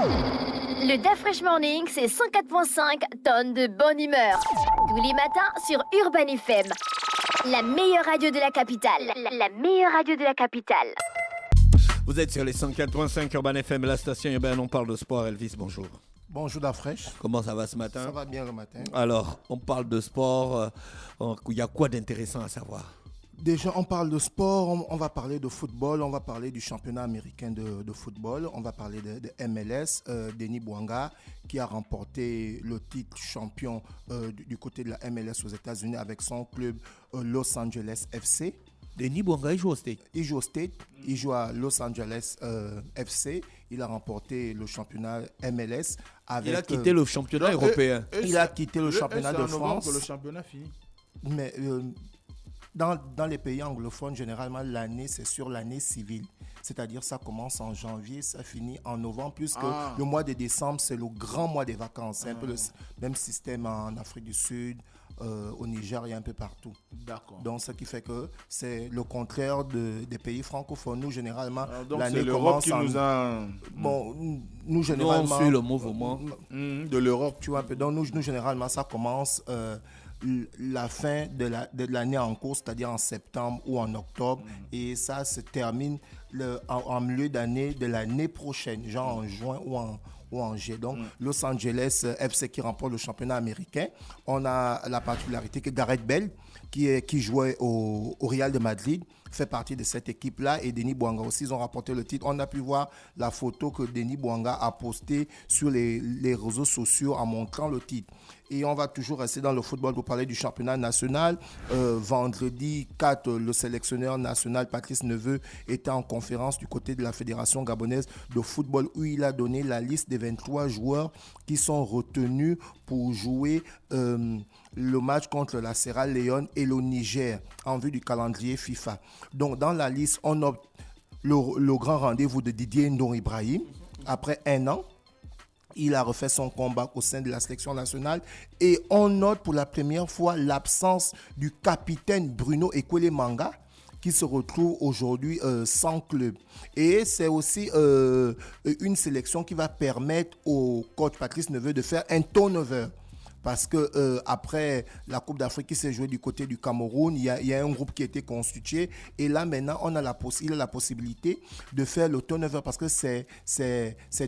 Le DAF Fresh Morning, c'est 104.5 tonnes de bonne humeur. Tous les matins sur Urban FM. La meilleure radio de la capitale. La meilleure radio de la capitale. Vous êtes sur les 104.5 Urban FM, la station urbaine. On parle de sport. Elvis, bonjour. Bonjour DAF Fresh. Comment ça va ce matin? Ça va bien le matin. Alors, on parle de sport. Il y a quoi d'intéressant à savoir? Déjà, on parle de sport, on va parler de football, on va parler du championnat américain de football, on va parler de MLS, Denis Bouanga, qui a remporté le titre champion du côté de la MLS aux États-Unis avec son club Los Angeles FC. Denis Bouanga, il joue au State. Il joue au State, il joue à Los Angeles FC. Il a remporté le championnat MLS. Avec, il a quitté le championnat européen. Il a quitté le championnat de France. Que le championnat finit. Mais dans les pays anglophones, généralement, l'année, c'est sur l'année civile. C'est-à-dire, ça commence en janvier, ça finit en novembre, puisque le mois de décembre, c'est le grand mois des vacances. C'est un peu le même système en Afrique du Sud, au Niger et un peu partout. D'accord. Donc, ce qui fait que c'est le contraire des pays francophones. Nous, généralement, donc l'année c'est l'Europe commence qui nous a... Bon, nous, généralement... on suit le mouvement. De l'Europe. Tu vois un peu. Donc, nous généralement, ça commence... la fin de l'année en cours, c'est-à-dire en septembre ou en octobre, et ça se termine en milieu d'année de l'année prochaine, genre en juin ou en juillet. Donc, Los Angeles FC qui remporte le championnat américain. On a la particularité que Gareth Bale, qui jouait au Real de Madrid, fait partie de cette équipe-là, et Denis Bouanga aussi, ils ont remporté le titre. On a pu voir la photo que Denis Bouanga a postée sur les réseaux sociaux en montrant le titre. Et on va toujours rester dans le football pour parler du championnat national. Vendredi 4, le sélectionneur national Patrice Neveu était en conférence du côté de la Fédération gabonaise de football, où il a donné la liste des 23 joueurs qui sont retenus pour jouer le match contre la Sierra Leone et le Niger en vue du calendrier FIFA. Donc dans la liste, on a le grand rendez-vous de Didier Ndong Ibrahim. Après un an, il a refait son combat au sein de la sélection nationale, et on note pour la première fois l'absence du capitaine Bruno Ekwele Manga, qui se retrouve aujourd'hui sans club. Et c'est aussi une sélection qui va permettre au coach Patrice Neveu de faire un turnover. Parce que après la Coupe d'Afrique qui s'est jouée du côté du Cameroun, il y a un groupe qui a été constitué. Et là, maintenant, il a la possibilité de faire le turnover, parce que c'est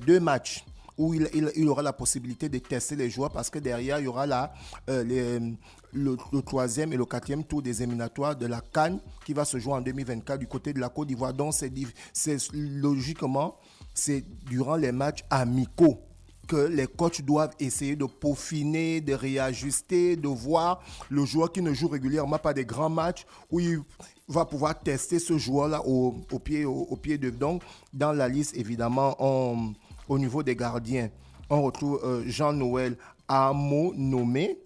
2 matchs où il aura la possibilité de tester les joueurs, parce que derrière, il y aura le 3e et le 4e tour des éliminatoires de la CAN qui va se jouer en 2024 du côté de la Côte d'Ivoire. Donc, logiquement, c'est durant les matchs amicaux que les coachs doivent essayer de peaufiner, de réajuster, de voir le joueur qui ne joue régulièrement pas des grands matchs, où il va pouvoir tester ce joueur-là au pied de... Donc, dans la liste, évidemment, au niveau des gardiens, on retrouve Jean-Noël Amo Nommé,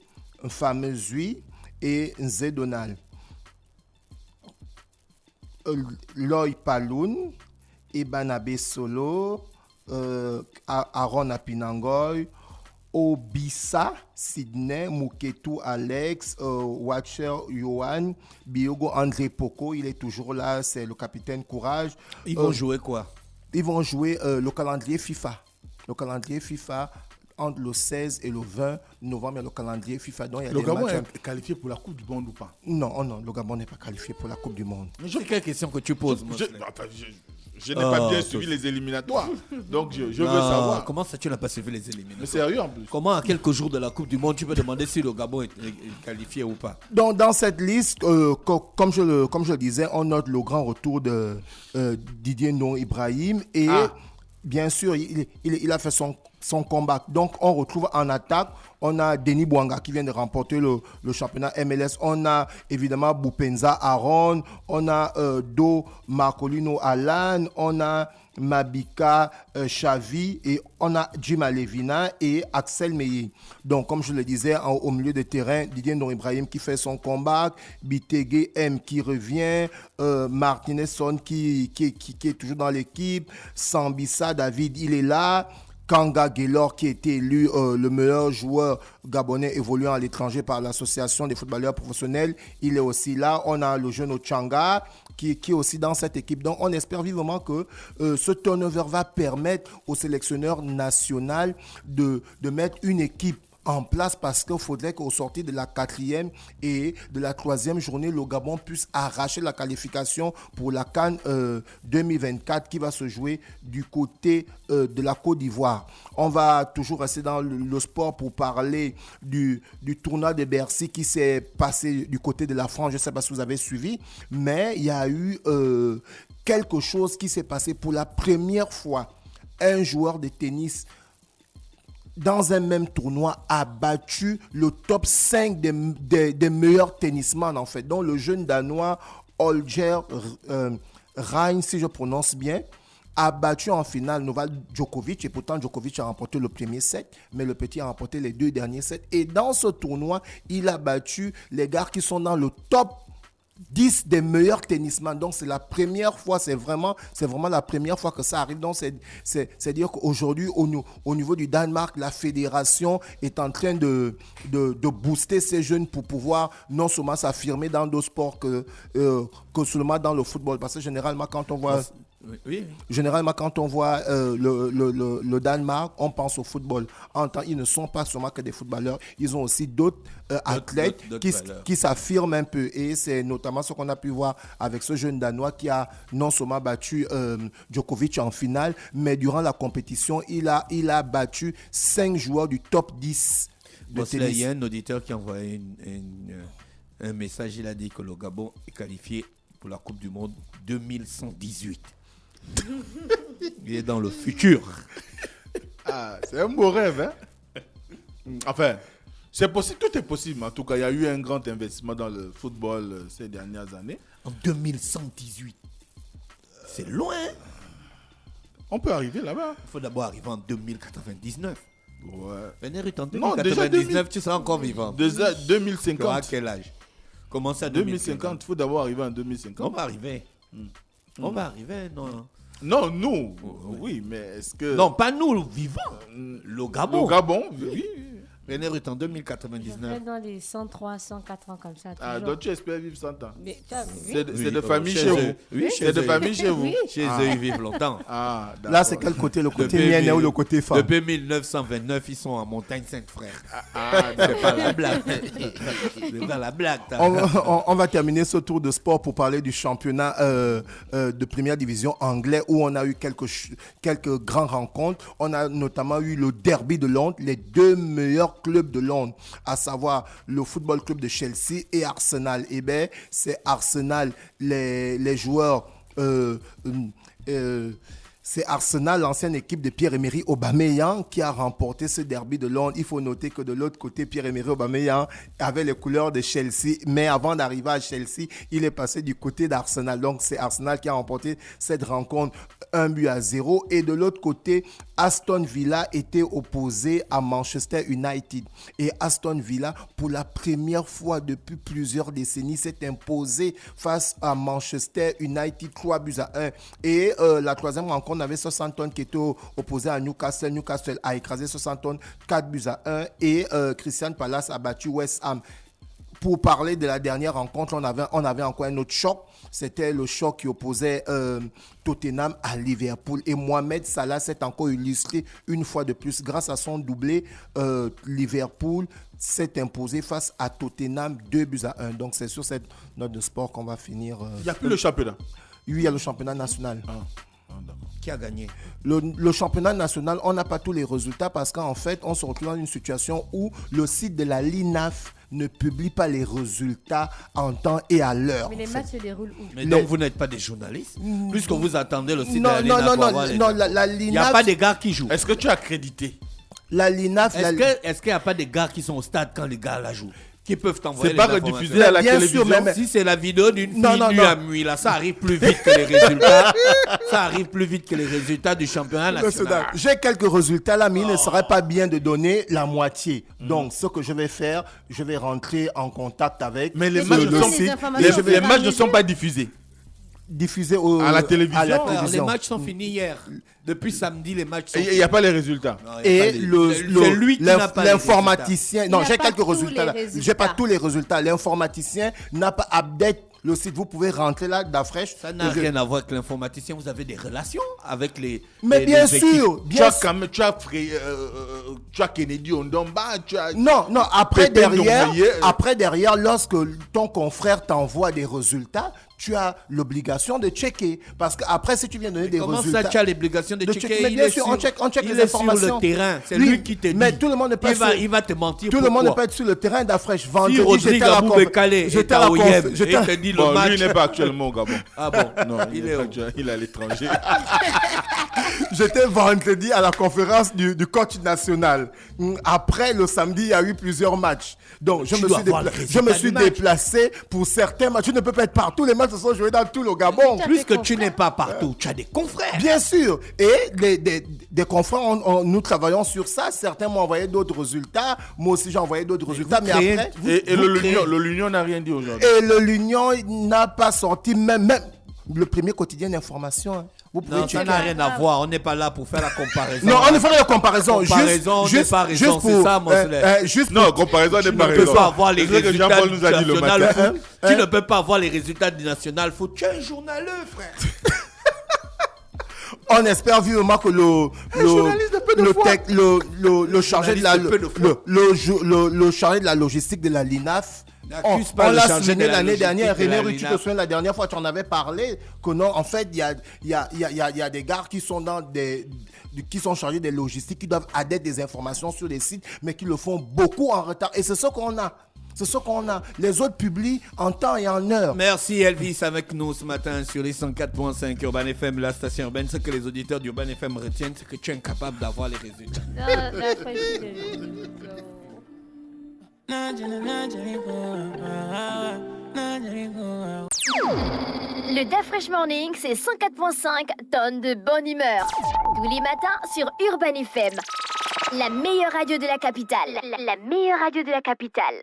Famezui et Zedonal. Loy Paloun, Ebanabe Solo, Aaron Apinangoy, Obissa Sydney, Muketu Alex, Watcher Yohan, Biogo André Poko, il est toujours là, c'est le capitaine Courage. Ils vont jouer quoi? Ils vont jouer le calendrier FIFA. Le calendrier FIFA entre le 16 et le 20 novembre, il y a le calendrier FIFA. Donc, il y a le Gabon matchs est qualifié pour la Coupe du Monde ou pas? Non, le Gabon n'est pas qualifié pour la Coupe du Monde. C'est quelle question que tu poses? Je n'ai pas bien suivi les éliminatoires, donc je veux savoir. Comment ça, tu n'as pas suivi les éliminatoires? Mais sérieux en plus. Comment, à quelques jours de la Coupe du Monde, tu peux demander si le Gabon est qualifié ou pas? Donc, dans cette liste, comme je le disais, on note le grand retour de Didier Ndong Ibrahim, et bien sûr, il a fait son combat. Donc, on retrouve en attaque, on a Denis Bouanga qui vient de remporter le championnat MLS. On a évidemment Boupenza Aaron, on a Do Marcolino Alan, on a Mabika Xavi, et on a Jim Alevina et Axel Meillet. Donc, comme je le disais, au milieu de terrain, Didier Ndong Ibrahim qui fait son combat, Bitege M qui revient, Martinez Son qui est toujours dans l'équipe, Sambissa David, il est là, Kanga Gaylor qui a été élu le meilleur joueur gabonais évoluant à l'étranger par l'association des footballeurs professionnels. Il est aussi là. On a le jeune Ochanga qui est aussi dans cette équipe. Donc, on espère vivement que ce turnover va permettre au sélectionneur national de mettre une équipe en place parce qu'il faudrait qu'au sortir de la 4e et de la 3e journée, le Gabon puisse arracher la qualification pour la CAN 2024 qui va se jouer du côté de la Côte d'Ivoire. On va toujours rester dans le sport pour parler du tournoi de Bercy qui s'est passé du côté de la France. Je ne sais pas si vous avez suivi, mais il y a eu quelque chose qui s'est passé pour la première fois. Un joueur de tennis dans un même tournoi, a battu le top 5 des meilleurs tennisman, en fait. Donc, le jeune Danois Holger Rune, si je prononce bien, a battu en finale Novak Djokovic. Et pourtant, Djokovic a remporté le premier set, mais le petit a remporté les 2 derniers sets. Et dans ce tournoi, il a battu les gars qui sont dans le top 10 des meilleurs tennisman. Donc, c'est la première fois, c'est vraiment la première fois que ça arrive. Donc, c'est-à-dire qu'aujourd'hui, au niveau du Danemark, la fédération est en train de booster ces jeunes pour pouvoir non seulement s'affirmer dans d'autres sports que seulement dans le football. Parce que généralement, quand on voit... Généralement, quand on voit le Danemark, on pense au football. En temps, ils ne sont pas seulement que des footballeurs, ils ont aussi d'autres athlètes qui s'affirment un peu. Et c'est notamment ce qu'on a pu voir avec ce jeune Danois qui a non seulement battu Djokovic en finale, mais durant la compétition, il a battu 5 joueurs du top 10 de tennis. Il y a un auditeur qui a envoyé un message, il a dit que le Gabon est qualifié pour la Coupe du Monde 2118. Il est dans le futur. Ah, c'est un beau rêve, hein? Enfin, c'est possible, tout est possible. En tout cas, il y a eu un grand investissement dans le football ces dernières années. En 2118. C'est loin. On peut arriver là-bas. Il faut d'abord arriver en 2099. Ouais. Vénérique, en Non, 2099, tu seras encore vivant. Déjà 2050. Tu auras quel âge? Comment ça, 2050, il faut d'abord arriver en 2050. On va arriver. On va arriver, non. Non, nous, oui, mais est-ce que... Non, pas nous, vivants. Le Gabon. Le Gabon, oui. Vénérique, en 2099. Dans les 103, 104 ans comme ça. Ah, donc tu espères vivre 100 ans. Mais, c'est de famille chez vous. Oui, c'est de famille chez vous. Chez eux, ils vivent longtemps. Ah, là, c'est quel côté? Le côté mien ou le côté femme? Depuis 1929, ils sont en montagne 5 frères. C'est pas la blague. C'est pas la blague. On va terminer ce tour de sport pour parler du championnat de première division anglais où on a eu quelques grandes rencontres. On a notamment eu le derby de Londres, les 2 meilleurs clubs de Londres, à savoir le Football Club de Chelsea et Arsenal. Eh bien, c'est Arsenal, les joueurs... c'est Arsenal, l'ancienne équipe de Pierre-Emerick Aubameyang, qui a remporté ce derby de Londres. Il faut noter que de l'autre côté, Pierre-Emerick Aubameyang avait les couleurs de Chelsea, mais avant d'arriver à Chelsea, il est passé du côté d'Arsenal. Donc, c'est Arsenal qui a remporté cette rencontre 1-0. Et de l'autre côté, Aston Villa était opposé à Manchester United. Et Aston Villa, pour la première fois depuis plusieurs décennies, s'est imposé face à Manchester United 3-1. Et la troisième rencontre, on avait Southampton qui était opposé à Newcastle. Newcastle a écrasé Southampton 4-1. Et Crystal Palace a battu West Ham. Pour parler de la dernière rencontre, on avait encore un autre choc. C'était le choc qui opposait Tottenham à Liverpool. Et Mohamed Salah s'est encore illustré une fois de plus. Grâce à son doublé, Liverpool s'est imposé face à Tottenham 2-1. Donc c'est sur cette note de sport qu'on va finir. Il n'y a plus le championnat. Oui, il y a le championnat national. Qui a gagné? Le championnat national, on n'a pas tous les résultats parce qu'en fait, on se retrouve dans une situation où le site de la LINAF ne publie pas les résultats en temps et à l'heure. Mais les matchs se déroulent où? Mais donc vous n'êtes pas des journalistes? Puisque vous attendez le site de la LINAF. Non, la LINAF... Il n'y a pas de gars qui jouent. Est-ce que tu es accrédité? La LINAF... Est-ce qu'il n'y a pas de gars qui sont au stade quand les gars la jouent? Qui peuvent t'envoyer les informations? C'est pas rediffusé à la télévision. Sûr, si c'est la vidéo d'une fille nue à nuit, là, ça arrive plus vite que les résultats. Ça arrive plus vite que les résultats du championnat national. J'ai quelques résultats là, mais il ne serait pas bien de donner la moitié. Donc, ce que je vais faire, je vais rentrer en contact avec. Mais les matchs ne sont pas diffusés. diffusé À la télévision. à la Alors, les télévision. matchs sont finis hier. Depuis samedi, les matchs sont Il n'y a pas les résultats. Non, il y a Et pas les- c'est lui qui n'a pas les l'informaticien, non, Il j'ai n'a pas quelques tous résultats les là. résultats. J'ai pas tous les résultats. L'informaticien n'a pas update le site. Vous pouvez rentrer là, d'Afresh. Ça n'a rien à voir avec l'informaticien. Vous avez des relations avec les. Mais les- bien les équipes. sûr, Tu bien as sûr. quand même, tu as Kennedy Ondomba, tu as... Non, non, après Pépin derrière, Dombouye, après derrière, lorsque ton confrère t'envoie des résultats, tu as l'obligation de checker. Parce qu'après, si tu viens donner des Comment résultats... ça, tu as l'obligation de checker? Mais Il bien est sûr, sur- on check il les est sur informations. le terrain. C'est Oui, lui qui te dit. mais tout le monde n'est pas il va te mentir. Tout le monde pourquoi? ne peut être sur le terrain d'Afresh. Si Vendredi, Rodrigue j'étais à la Aboubekale est j'étais à à la OIM et il te dit le Bon, match. lui, il n'est pas actuellement au Gabon. Ah bon? Non, Il est où? il est à l'étranger. J'étais vendredi à la conférence du coach national. Après, le samedi, il y a eu plusieurs matchs. Donc, je me dois suis, voir le je résultat me du suis match. déplacé pour certains matchs. Je ne peux pas être partout. Les matchs se sont joués dans tout le Gabon. Puisque tu n'es pas partout, tu as des confrères. Bien sûr. Et des confrères, nous travaillons sur ça. Certains m'ont envoyé d'autres résultats. Moi aussi, j'ai envoyé d'autres résultats. Mais créez- après... Et Vous l'Union n'a rien dit aujourd'hui. Et l'Union n'a pas sorti même le premier quotidien d'information. Hein. Vous pouvez Non, ça checker. n'a rien à voir. On n'est pas là pour faire la comparaison. Non, on ne fait pas la comparaison. Comparaison n'est pas raison, c'est ça, mon soleil. juste Non, comparaison n'est Tu pas ne peux raison. pas avoir les C'est ce que résultats Jean-Paul du nous a dit le national matin. foot. Tu ne peux pas avoir les résultats du national foot. Tu es un journaleux, frère. On espère vivement que le chargé de la Journaliste de peu de le chargé de la logistique de la LINAF. On N'accuse pas le l'a chargé souligné de la l'année logistique dernière. de la René Rue, tu te LINAF. souviens la dernière fois, tu en avais parlé que non, en fait, il y a des gars qui sont qui sont chargés des logistiques, qui doivent admettre des informations sur les sites, mais qui le font beaucoup en retard. Et c'est ce qu'on a. C'est ce qu'on a. Les autres publient en temps et en heure. Merci Elvis avec nous ce matin sur les 104.5 Urban FM, la station urbaine. Ce que les auditeurs d'Urban FM retiennent, c'est que tu es incapable d'avoir les résultats. Le Fresh Morning, c'est 104.5 tonnes de bonne humeur. Tous les matins sur Urban FM. La meilleure radio de la capitale. La meilleure radio de la capitale.